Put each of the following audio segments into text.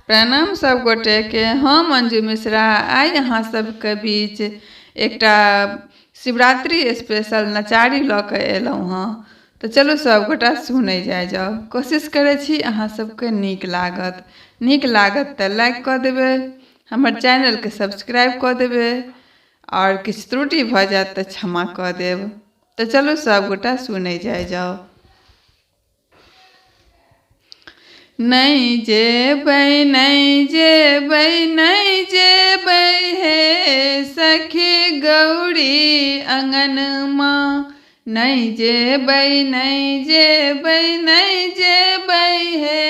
प्रणाम सब गोटे के। हम अंजू मिश्रा आइ अहाँ सबके बीच एकटा शिवरात्रि स्पेशल नचारी लऽ कऽ एलहुँ हँ। तऽ चलू सब गोटा सुनै जाउ। कोशिश करै छी अहाँ सबके नीक लागत तऽ लाइक कऽ देबै, हमर चैनलके सब्सक्राइब कऽ देबै और किछु त्रुटि भऽ जायत तऽ क्षमा कऽ देब। तऽ चलू सब गोटा सुनै जाउ। नहीं जेबै हे सखी गौरी अंगनमा। नहीं जेबै हे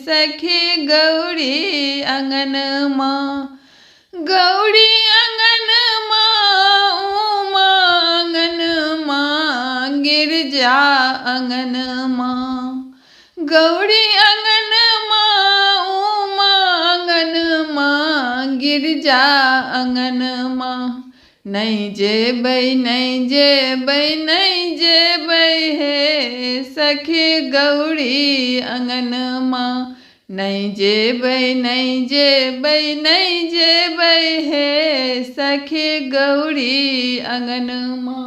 सखी गौरी अंगनमा। गौरी अंगनमा उमा अंगनमा गिरजा अंगनमा। गौरी अंगनमा उमा अंगनमा गिरजा अंगनमा। नहीं जेबै हे सखी गौरी अंगनमा। नहीं जेबै हे सखी गौरी अंगनमा।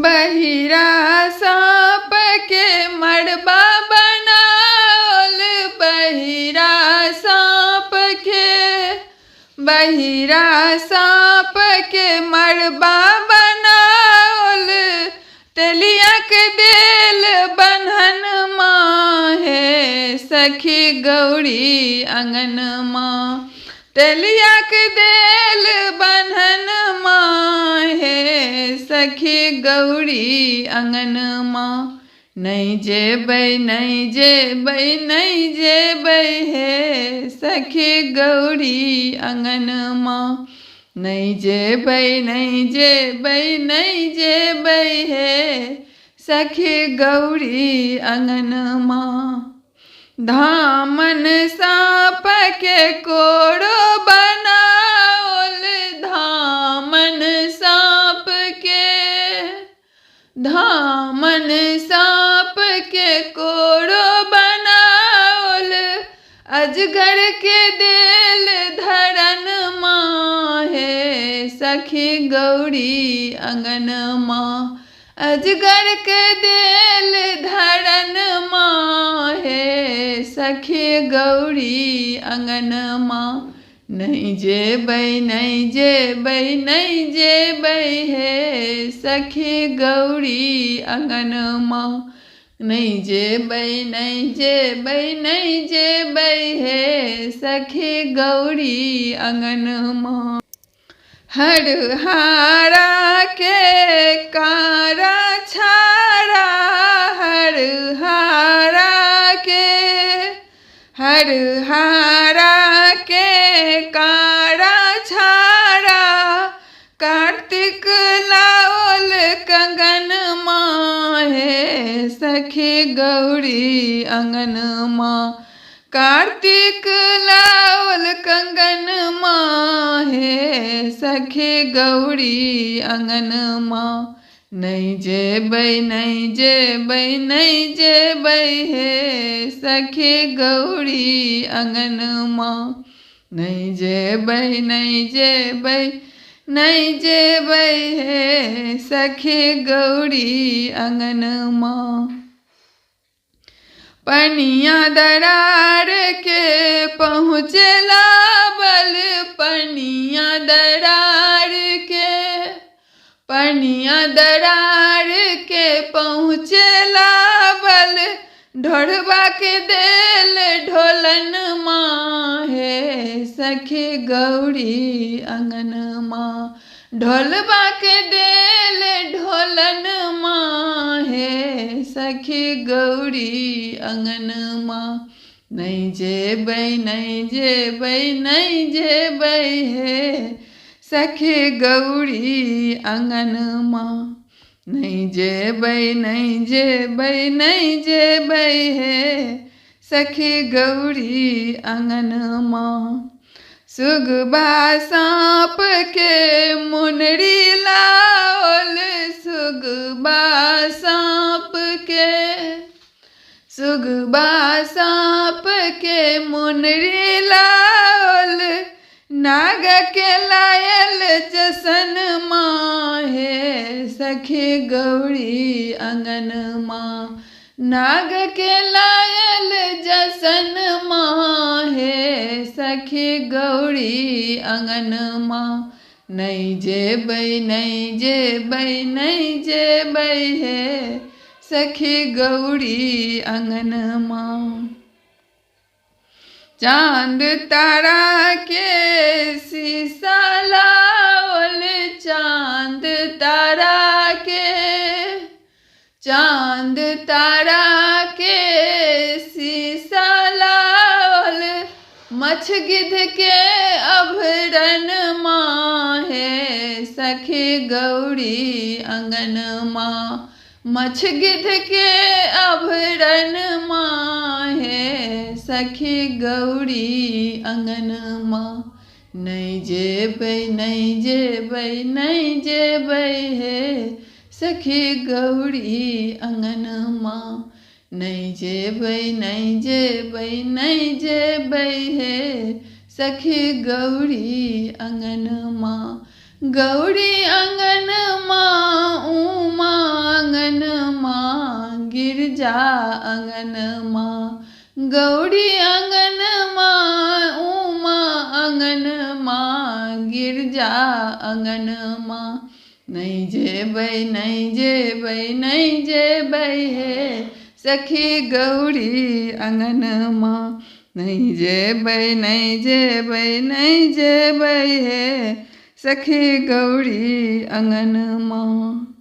बहिरा साँप के मड़बा बनाओल, बहिरा साँप के मड़बा बनाओल। तेलिया के देल बन्हनमा हे सखी गौरी अंगनमा। तेलिया के देल बन्हनमा हे सखी गौरी अंगनमा। नहीं जेबै हे सखी गौरी अंगनमा। नहीं जेबै हे सखी गौरी अंगनमा। धामन साँप के कोड़ो बनाओल, धामन साँप के कोड़ो बनाओल। अजगर के देल धरनमा हे सखी गौरी अंगनमा। अजगर के देल धरनमा हे सखी गौरी अंगनमा। नहीं जेबै हे सखी गौरी अंगनमा। नहीं जेबै हे सखी गौरी अंगनमा। हरहारा के कारा छाड़ा, हरहारा के कारा छाड़ा। कार्तिक लाओल कंगनमा हे सखी गौरी अंगनमा। कार्तिक लाओल कंगनमा हे सखी गौरी अंगनमा। नहीं जेबै हे सखी गौरी अंगनमा। नहीं जेबै हे सखी गौरी अंगनमा। पनिया दरार के पहुँचला बल, पनिया दरार के पहुँचला बल। ढोरबा के देल ढोलनमा हे सखी गौरी अंगनमा। ढोलबा के देल ढोलनमा हे सखी गौरी अंगनमा। नहीं जेबै हे सखी गौरी अंगनमा। नहीं जेबै हे सखी गौरी अंगनमा। सुगबा साँप के मुनरी लाओल, सुगबा साँप सुगबा साँप के मुनरी लाल, नाग के लायल जसन माहे, सखी गौरी अंगन माँ। नाग के लायल जसन माहे, सखी गौरी अंगन माँ। नहीं जेबै नहीं जेबै नहीं जेबै हे, सखी गौरी अंगन माँ। चांद तारा के शीशा लावल, चांद तारा के, चांद तारा के शीशा लावल, मछ गिद्ध के अभरन माहे, सखी गौरी अंगन माँ। मछ गिद्ध के अभरन माहे, सखी गौरी अंगन माँ। नहीं जेबै नहीं जेबै नहीं जेबै हे, सखी गौरी अंगन माँ। नहीं जेबै नहीं जेबै नहीं जेबै हे, सखी गौरी अंगन माँ। गौरी अंगन माँ, उमा अंगन माँ, गिरजा अंगन माँ। गौरी अंगन माँ, उमा अंगन माँ, गिरजा अंगन माँ। नहीं जेबै नहीं जेबै नहीं जेबै हे, सखी गौरी अंगन माँ। नहीं जेबै नहीं जेबै नहीं जेबै हे, सखी गौरी अंगन माँ।